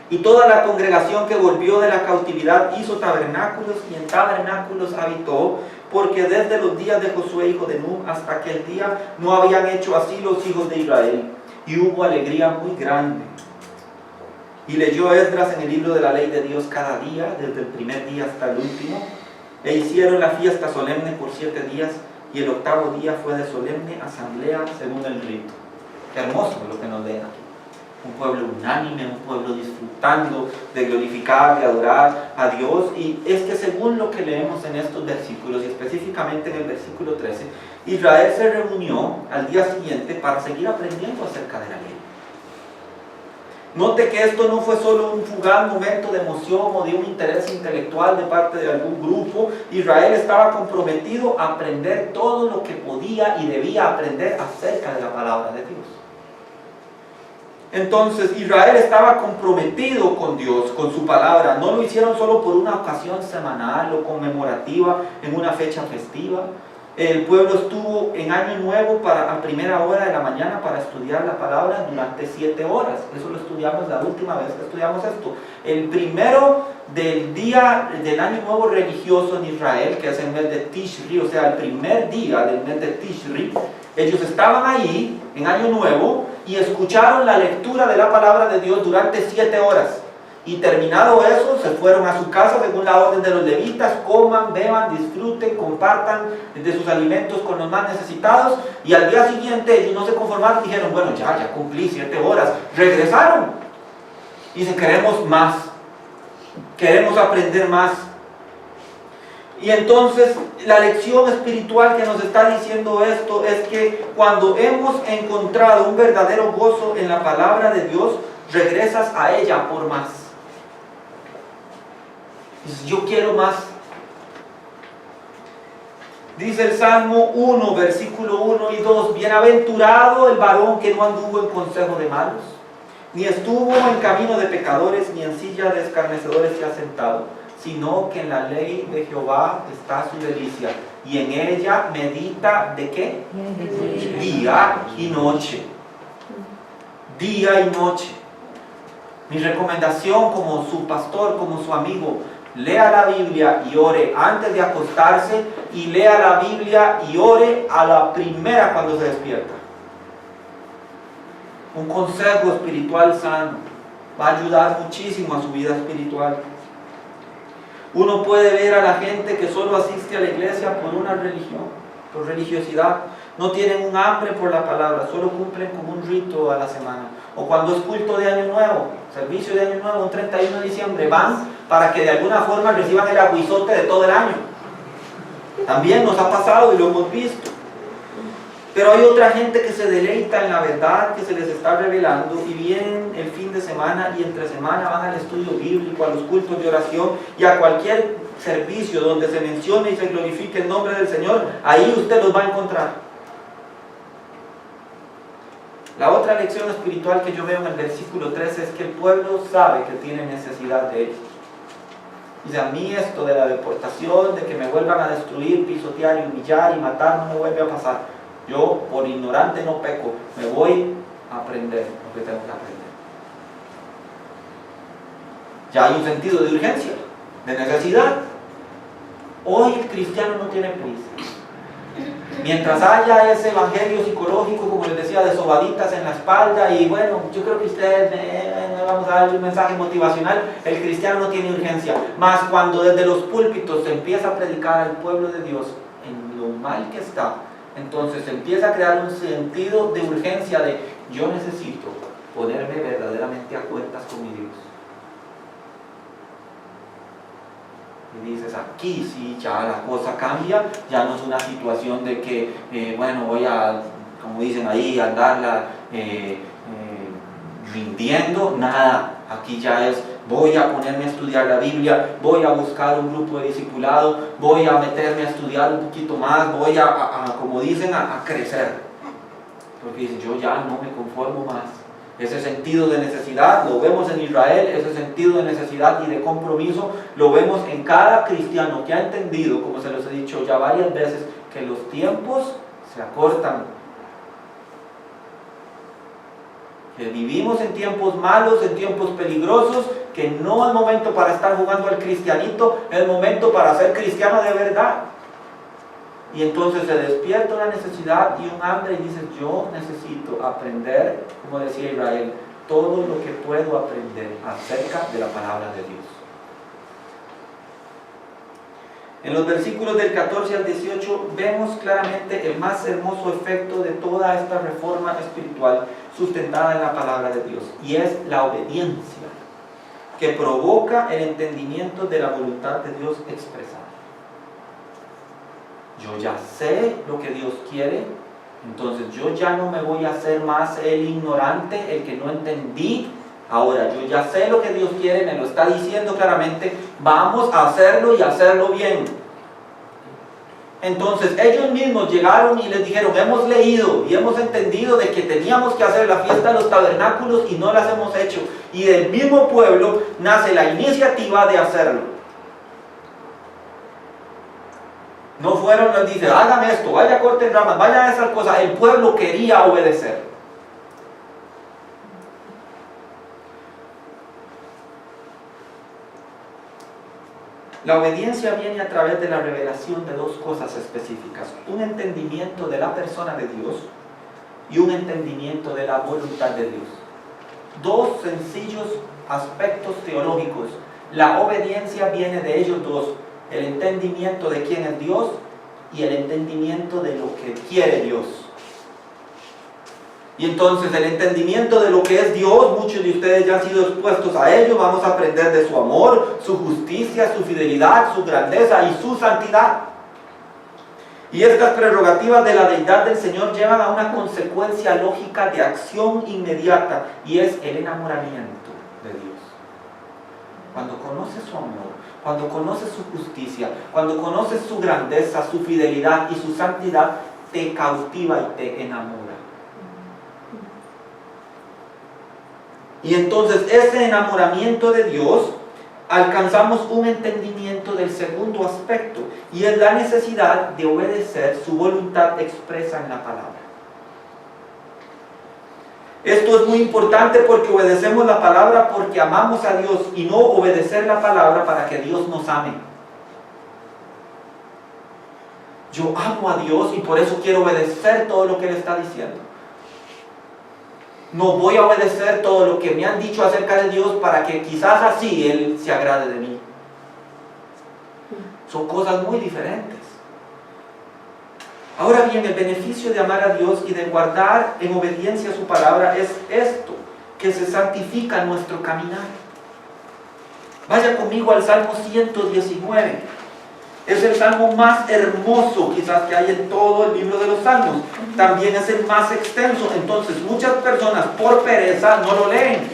Y toda la congregación que volvió de la cautividad hizo tabernáculos y en tabernáculos habitó, porque desde los días de Josué hijo de Nun hasta aquel día no habían hecho así los hijos de Israel, y hubo alegría muy grande. Y leyó Esdras en el libro de la ley de Dios cada día, desde el primer día hasta el último, e hicieron la fiesta solemne por 7 días, y el 8º día fue de solemne asamblea según el rito. Qué hermoso lo que nos leen aquí. Un pueblo unánime, un pueblo disfrutando de glorificar, de adorar a Dios. Y es que según lo que leemos en estos versículos, y específicamente en el versículo 13, Israel se reunió al día siguiente para seguir aprendiendo acerca de la ley. Note que esto no fue solo un fugaz momento de emoción o de un interés intelectual de parte de algún grupo. Israel estaba comprometido a aprender todo lo que podía y debía aprender acerca de la palabra de Dios. Entonces Israel estaba comprometido con Dios, con su palabra. No lo hicieron solo por una ocasión semanal o conmemorativa en una fecha festiva. El pueblo estuvo en Año Nuevo a primera hora de la mañana para estudiar la palabra durante 7 horas. Eso lo estudiamos la última vez que estudiamos esto. El primero del día del Año Nuevo religioso en Israel, que es el mes de Tishri, o sea, el primer día del mes de Tishri, ellos estaban ahí en Año Nuevo y escucharon la lectura de la palabra de Dios durante 7 horas. Y terminado eso, se fueron a su casa según la orden de los levitas, coman, beban, disfruten, compartan de sus alimentos con los más necesitados. Y al día siguiente ellos no se conformaron, dijeron, bueno, ya cumplí 7 horas. Regresaron. Y dicen, queremos más, queremos aprender más. Y entonces la lección espiritual que nos está diciendo esto es que cuando hemos encontrado un verdadero gozo en la palabra de Dios, regresas a ella por más. Dices, yo quiero más. Dice el Salmo 1, versículo 1 y 2, bienaventurado el varón que no anduvo en consejo de malos, ni estuvo en camino de pecadores, ni en silla de escarnecedores se ha sentado, sino que en la ley de Jehová está su delicia, y en ella medita, ¿de qué? Día y noche. Día y noche. Mi recomendación como su pastor, como su amigo, lea la Biblia y ore antes de acostarse, y lea la Biblia y ore a la primera cuando se despierta. Un consejo espiritual sano va a ayudar muchísimo a su vida espiritual. Uno puede ver a la gente que solo asiste a la iglesia por una religión, por religiosidad. No tienen un hambre por la palabra, solo cumplen como un rito a la semana. O cuando es culto de Año Nuevo, servicio de Año Nuevo, un 31 de diciembre, van para que de alguna forma reciban el aguizote de todo el año. También nos ha pasado y lo hemos visto. Pero hay otra gente que se deleita en la verdad que se les está revelando, y vienen el fin de semana y entre semana van al estudio bíblico, a los cultos de oración y a cualquier servicio donde se mencione y se glorifique el nombre del Señor. Ahí usted los va a encontrar. La otra lección espiritual que yo veo en el versículo 13 es que el pueblo sabe que tiene necesidad de ellos. Dice, a mí esto de la deportación, de que me vuelvan a destruir, pisotear y humillar y matar, no me vuelve a pasar. Yo, por ignorante, no peco. Me voy a aprender lo que tengo que aprender. Ya hay un sentido de urgencia, de necesidad. Hoy el cristiano no tiene prisa. Mientras haya ese evangelio psicológico, como les decía, de sobaditas en la espalda, y bueno, yo creo que ustedes vamos a darle un mensaje motivacional, el cristiano no tiene urgencia. Mas cuando desde los púlpitos se empieza a predicar al pueblo de Dios en lo mal que está, entonces se empieza a crear un sentido de urgencia de yo necesito ponerme verdaderamente a cuentas con mi Dios. Y dices, aquí sí, ya la cosa cambia, ya no es una situación de que, bueno, voy a, como dicen ahí, andarla rindiendo, nada. Aquí ya es, voy a ponerme a estudiar la Biblia, voy a buscar un grupo de discipulado, voy a meterme a estudiar un poquito más, voy como dicen, a crecer. Porque dicen, yo ya no me conformo más. Ese sentido de necesidad lo vemos en Israel, ese sentido de necesidad y de compromiso lo vemos en cada cristiano que ha entendido, como se los he dicho ya varias veces, que los tiempos se acortan. Que vivimos en tiempos malos, en tiempos peligrosos, que no es momento para estar jugando al cristianito, es momento para ser cristiano de verdad. Y entonces se despierta una necesidad y un hambre y dices, yo necesito aprender, como decía Israel, todo lo que puedo aprender acerca de la palabra de Dios. En los versículos del 14 al 18 vemos claramente el más hermoso efecto de toda esta reforma espiritual sustentada en la palabra de Dios, y es la obediencia que provoca el entendimiento de la voluntad de Dios expresada. Yo ya sé lo que Dios quiere, entonces yo ya no me voy a hacer más el ignorante, el que no entendí. Ahora yo ya sé lo que Dios quiere, me lo está diciendo claramente, vamos a hacerlo y hacerlo bien. Entonces ellos mismos llegaron y les dijeron, hemos leído y hemos entendido de que teníamos que hacer la fiesta de los tabernáculos y no las hemos hecho. Y del mismo pueblo nace la iniciativa de hacerlo. No fueron, les dice, hagan esto, vaya, corten ramas, vaya a esas cosas. El pueblo quería obedecer. La obediencia viene a través de la revelación de dos cosas específicas: un entendimiento de la persona de Dios y un entendimiento de la voluntad de Dios. Dos sencillos aspectos teológicos. La obediencia viene de ellos dos: el entendimiento de quién es Dios y el entendimiento de lo que quiere Dios. Y entonces el entendimiento de lo que es Dios, muchos de ustedes ya han sido expuestos a ello. Vamos a aprender de su amor, su justicia, su fidelidad, su grandeza y su santidad. Y estas prerrogativas de la deidad del Señor llevan a una consecuencia lógica de acción inmediata, y es el enamoramiento de Dios. Cuando conoces su amor, cuando conoces su justicia, cuando conoces su grandeza, su fidelidad y su santidad, te cautiva y te enamora. Y entonces ese enamoramiento de Dios, alcanzamos un entendimiento del segundo aspecto, y es la necesidad de obedecer su voluntad expresa en la palabra. Esto es muy importante porque obedecemos la palabra porque amamos a Dios, y no obedecer la palabra para que Dios nos ame. Yo amo a Dios y por eso quiero obedecer todo lo que Él está diciendo. No voy a obedecer todo lo que me han dicho acerca de Dios para que quizás así Él se agrade de mí. Son cosas muy diferentes. Ahora bien, el beneficio de amar a Dios y de guardar en obediencia a su palabra es esto, que se santifica nuestro caminar. Vaya conmigo al Salmo 119. Es el salmo más hermoso quizás que hay en todo el libro de los salmos. También es el más extenso. Entonces muchas personas por pereza no lo leen,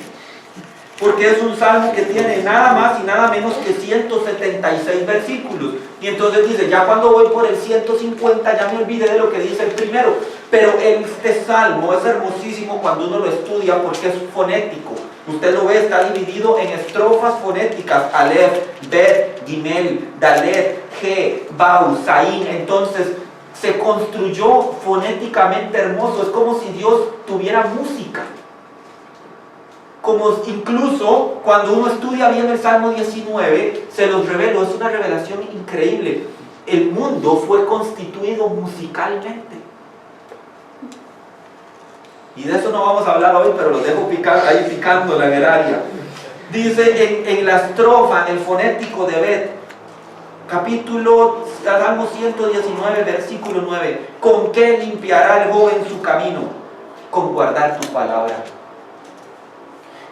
porque es un salmo que tiene nada más y nada menos que 176 versículos. Y entonces dice, ya cuando voy por el 150 ya me olvidé de lo que dice el primero. Pero este salmo es hermosísimo cuando uno lo estudia porque es fonético. Usted lo ve, está dividido en estrofas fonéticas: Aleph, Bet, Gimel, Dalet, He, Bau, Zain. Entonces se construyó fonéticamente hermoso. Es como si Dios tuviera música. Como incluso cuando uno estudia bien el Salmo 19, se los revelo, es una revelación increíble. El mundo fue constituido musicalmente. Y de eso no vamos a hablar hoy, pero lo dejo ahí picando en el área. Dice en la estrofa, en el fonético de Bet, Salmo 119, versículo 9: ¿con qué limpiará el joven su camino? Con guardar tu palabra.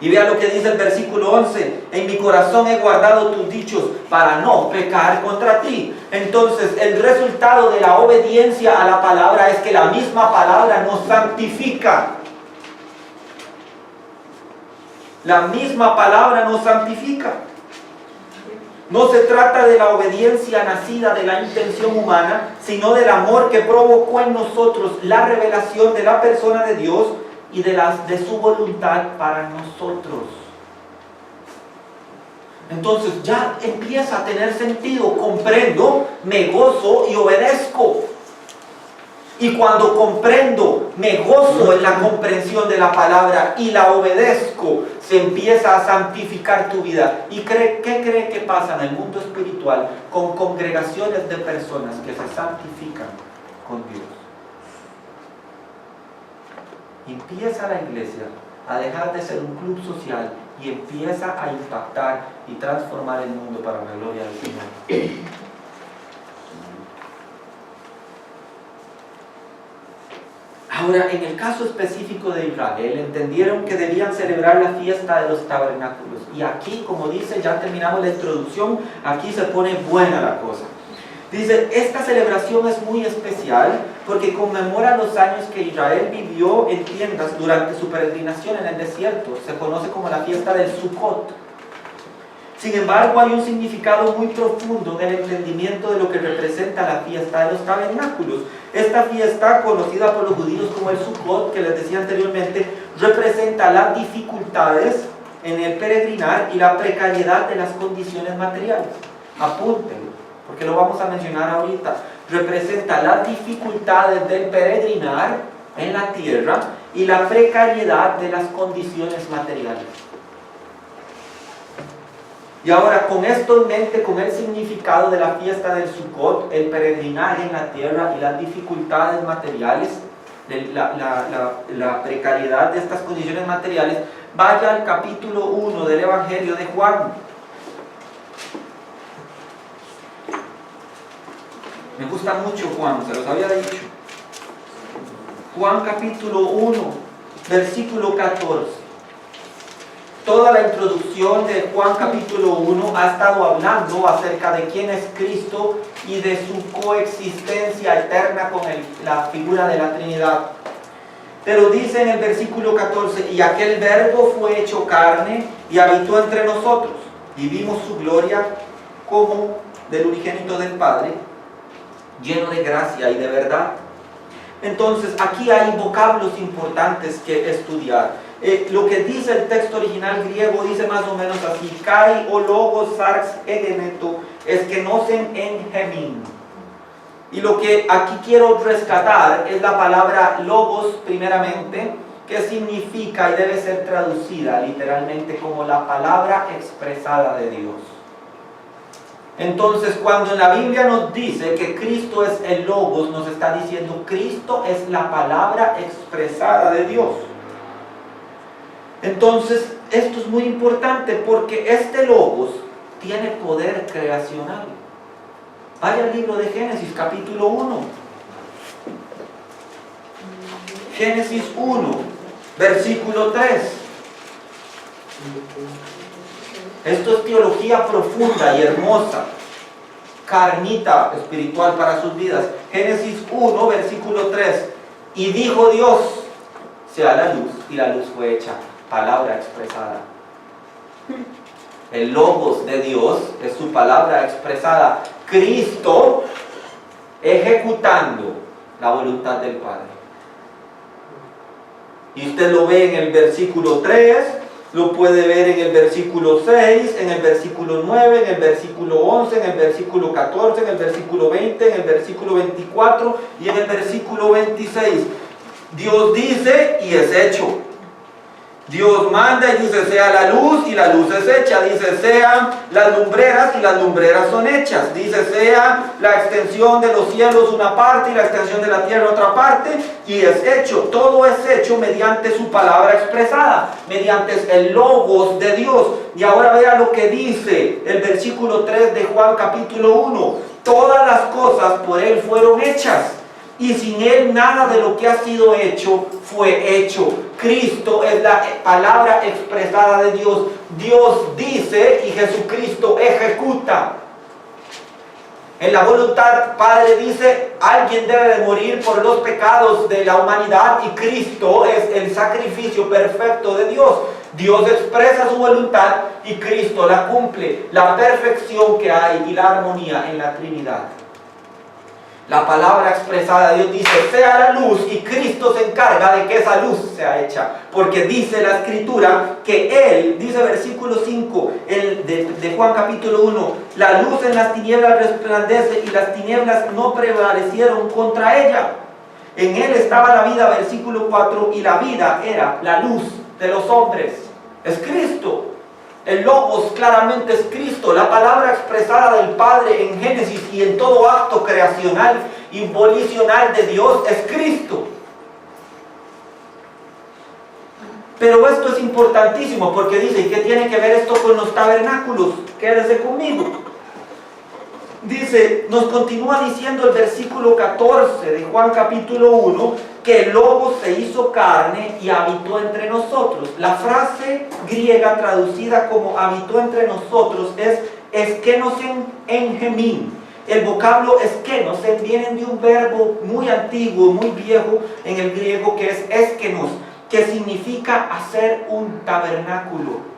Y vea lo que dice el versículo 11: en mi corazón he guardado tus dichos para no pecar contra ti. Entonces el resultado de la obediencia a la palabra es que la misma palabra nos santifica. La misma palabra nos santifica. No se trata de la obediencia nacida de la intención humana, sino del amor que provocó en nosotros la revelación de la persona de Dios y de su voluntad para nosotros. Entonces ya empieza a tener sentido. Comprendo, me gozo y obedezco. Y cuando comprendo, me gozo en la comprensión de la palabra y la obedezco, se empieza a santificar tu vida. ¿Y qué cree que pasa en el mundo espiritual con congregaciones de personas que se santifican con Dios? Empieza la iglesia a dejar de ser un club social y empieza a impactar y transformar el mundo para la gloria del Señor. Ahora, en el caso específico de Israel, entendieron que debían celebrar la fiesta de los tabernáculos. Y aquí, como dice, ya terminamos la introducción, aquí se pone buena la cosa. Dice, esta celebración es muy especial porque conmemora los años que Israel vivió en tiendas durante su peregrinación en el desierto. Se conoce como la fiesta del Sukkot. Sin embargo, hay un significado muy profundo del entendimiento de lo que representa la fiesta de los tabernáculos. Esta fiesta, conocida por los judíos como el Sukkot, que les decía anteriormente, representa las dificultades en el peregrinar y la precariedad de las condiciones materiales. Apúntenlo, porque lo vamos a mencionar ahorita. Representa las dificultades del peregrinar en la tierra y la precariedad de las condiciones materiales. Y ahora, con esto en mente, con el significado de la fiesta del Sukkot, el peregrinaje en la tierra y las dificultades materiales, la precariedad de estas condiciones materiales, vaya al capítulo 1 del Evangelio de Juan. Me gusta mucho Juan, se los había dicho. Juan capítulo 1, versículo 14. Toda la introducción de Juan capítulo 1 ha estado hablando acerca de quién es Cristo y de su coexistencia eterna con la figura de la Trinidad. Pero dice en el versículo 14, y aquel verbo fue hecho carne y habitó entre nosotros, y vimos su gloria como del unigénito del Padre, lleno de gracia y de verdad. Entonces aquí hay vocablos importantes que estudiar. Lo que dice el texto original griego dice más o menos así: kai o logos sarx egeneto eskenocen en gemin. Y lo que aquí quiero rescatar es la palabra logos primeramente, que significa y debe ser traducida literalmente como la palabra expresada de Dios. Entonces, cuando en la Biblia nos dice que Cristo es el logos, nos está diciendo Cristo es la palabra expresada de Dios. Entonces, esto es muy importante porque este logos tiene poder creacional. Vaya al libro de Génesis, capítulo 1. Génesis 1, versículo 3. Esto es teología profunda y hermosa, carnita espiritual para sus vidas. Génesis 1, versículo 3. Y dijo Dios, sea la luz, y la luz fue hecha. Palabra expresada. El logos de Dios es su palabra expresada. Cristo ejecutando la voluntad del Padre. Y usted lo ve en el versículo 3, lo puede ver en el versículo 6, en el versículo 9, en el versículo 11, en el versículo 14, en el versículo 20, en el versículo 24 y en el versículo 26. Dios dice y es hecho. Dios manda y dice sea la luz y la luz es hecha. Dice sean las lumbreras y las lumbreras son hechas. Dice sea la extensión de los cielos una parte y la extensión de la tierra otra parte, y es hecho. Todo es hecho mediante su palabra expresada, mediante el logos de Dios. Y ahora vea lo que dice el versículo 3 de Juan capítulo 1. Todas las cosas por Él fueron hechas, y sin Él nada de lo que ha sido hecho fue hecho. Cristo es la palabra expresada de Dios. Dios dice y Jesucristo ejecuta. En la voluntad, Padre dice, alguien debe de morir por los pecados de la humanidad, y Cristo es el sacrificio perfecto de Dios. Dios expresa su voluntad y Cristo la cumple. La perfección que hay y la armonía en la Trinidad. La palabra expresada de Dios dice, sea la luz, y Cristo se encarga de que esa luz sea hecha. Porque dice la Escritura que Él, dice versículo 5 de Juan capítulo 1, la luz en las tinieblas resplandece y las tinieblas no prevalecieron contra ella. En Él estaba la vida, versículo 4, y la vida era la luz de los hombres. Es Cristo. El logos claramente es Cristo, la palabra expresada del Padre en Génesis y en todo acto creacional y volicional de Dios es Cristo. Pero esto es importantísimo porque dice, ¿y qué tiene que ver esto con los tabernáculos? Quédese conmigo. Dice, nos continúa diciendo el versículo 14 de Juan capítulo 1, que el Logos se hizo carne y habitó entre nosotros. La frase griega traducida como habitó entre nosotros es eskénosen en gemín. El vocablo eskénosen viene de un verbo muy antiguo, muy viejo en el griego, que es eskenos, que significa hacer un tabernáculo.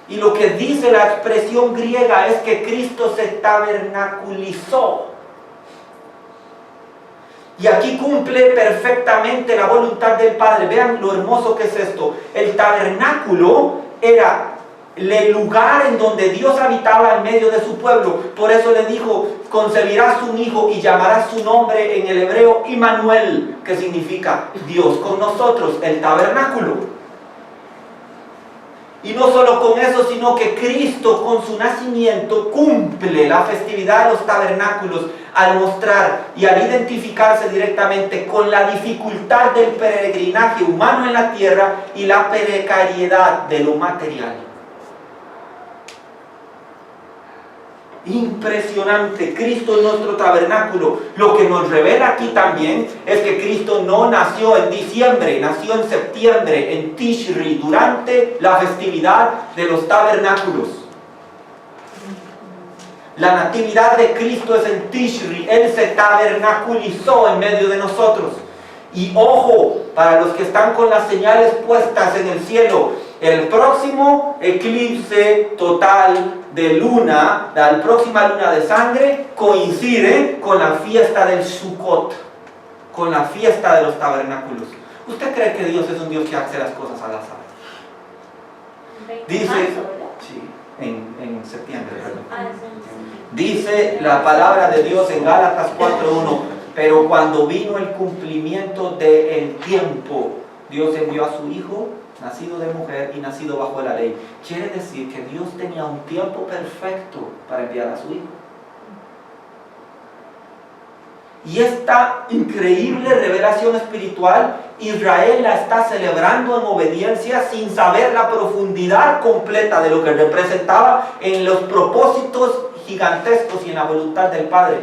Y lo que dice la expresión griega es que Cristo se tabernaculizó. Y aquí cumple perfectamente la voluntad del Padre. Vean lo hermoso que es esto. El tabernáculo era el lugar en donde Dios habitaba en medio de su pueblo. Por eso le dijo, concebirás un hijo y llamarás su nombre en el hebreo Immanuel, que significa Dios con nosotros, el tabernáculo. Y no solo con eso, sino que Cristo con su nacimiento cumple la festividad de los tabernáculos al mostrar y al identificarse directamente con la dificultad del peregrinaje humano en la tierra y la precariedad de lo material. Impresionante, Cristo es nuestro tabernáculo. Lo que nos revela aquí también es que Cristo no nació en diciembre, nació en septiembre, en Tishri, durante la festividad de los tabernáculos. La natividad de Cristo es en Tishri, Él se tabernaculizó en medio de nosotros. Y ojo, para los que están con las señales puestas en el cielo, el próximo eclipse total de luna, la próxima luna de sangre, coincide con la fiesta del Sukkot, con la fiesta de los tabernáculos. ¿Usted cree que Dios es un Dios que hace las cosas al azar? Dice, sí, en septiembre, perdón. Dice la palabra de Dios en Gálatas 4:1, pero cuando vino el cumplimiento del tiempo, Dios envió a su Hijo, nacido de mujer y nacido bajo la ley. Quiere decir que Dios tenía un tiempo perfecto para enviar a su Hijo. Y esta increíble revelación espiritual, Israel la está celebrando en obediencia sin saber la profundidad completa de lo que representaba en los propósitos gigantescos y en la voluntad del Padre.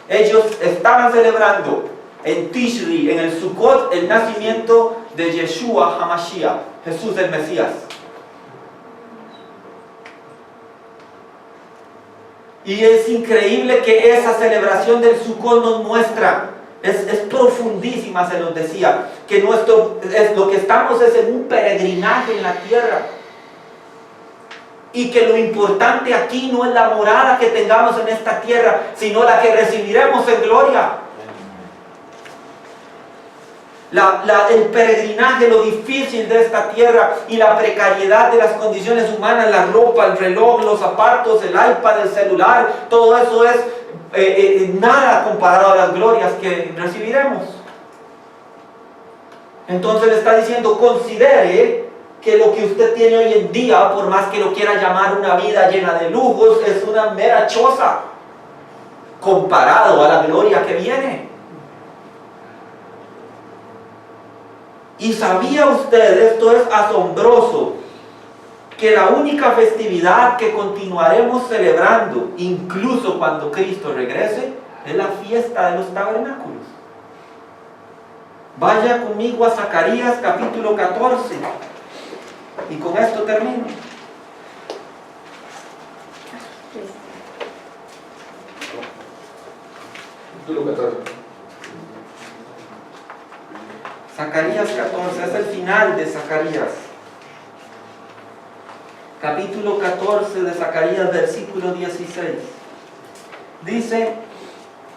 Ellos estaban celebrando en Tishri, en el Sukkot, el nacimiento de Yeshua HaMashiach, Jesús el Mesías. Y es increíble que esa celebración del Sukkot nos muestra, es profundísima, se nos decía, que lo que estamos es en un peregrinaje en la tierra. Y que lo importante aquí no es la morada que tengamos en esta tierra, sino la que recibiremos en gloria. El peregrinaje, lo difícil de esta tierra y la precariedad de las condiciones humanas, la ropa, el reloj, los zapatos, el iPad, el celular, todo eso es nada comparado a las glorias que recibiremos. Entonces le está diciendo, considere que lo que usted tiene hoy en día, por más que lo quiera llamar una vida llena de lujos, es una mera choza comparado a la gloria que viene. Y sabía usted, esto es asombroso, que la única festividad que continuaremos celebrando, incluso cuando Cristo regrese, es la fiesta de los tabernáculos. Vaya conmigo a Zacarías capítulo 14. Y con esto termino. Capítulo 14. Zacarías 14, es el final de Zacarías. Capítulo 14 de Zacarías, versículo 16. Dice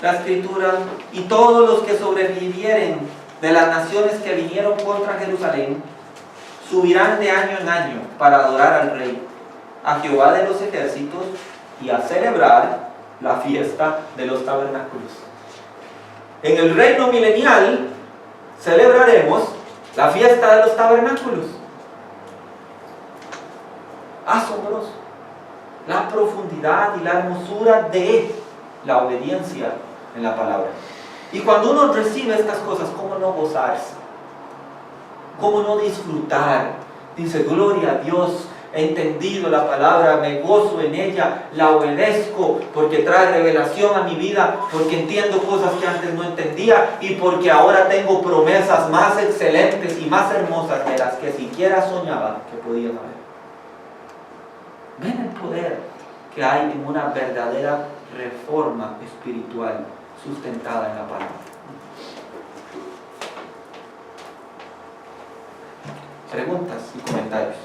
la Escritura, y todos los que sobrevivieren de las naciones que vinieron contra Jerusalén, subirán de año en año para adorar al Rey, a Jehová de los ejércitos, y a celebrar la fiesta de los tabernáculos. En el reino milenial celebraremos la fiesta de los tabernáculos. Asombroso. La profundidad y la hermosura de la obediencia en la palabra. Y cuando uno recibe estas cosas, ¿cómo no gozarse? ¿Cómo no disfrutar? Dice, gloria a Dios, he entendido la palabra, me gozo en ella, la obedezco porque trae revelación a mi vida, porque entiendo cosas que antes no entendía y porque ahora tengo promesas más excelentes y más hermosas de las que siquiera soñaba que podían haber. Ven el poder que hay en una verdadera reforma espiritual sustentada en la palabra. Preguntas y comentarios.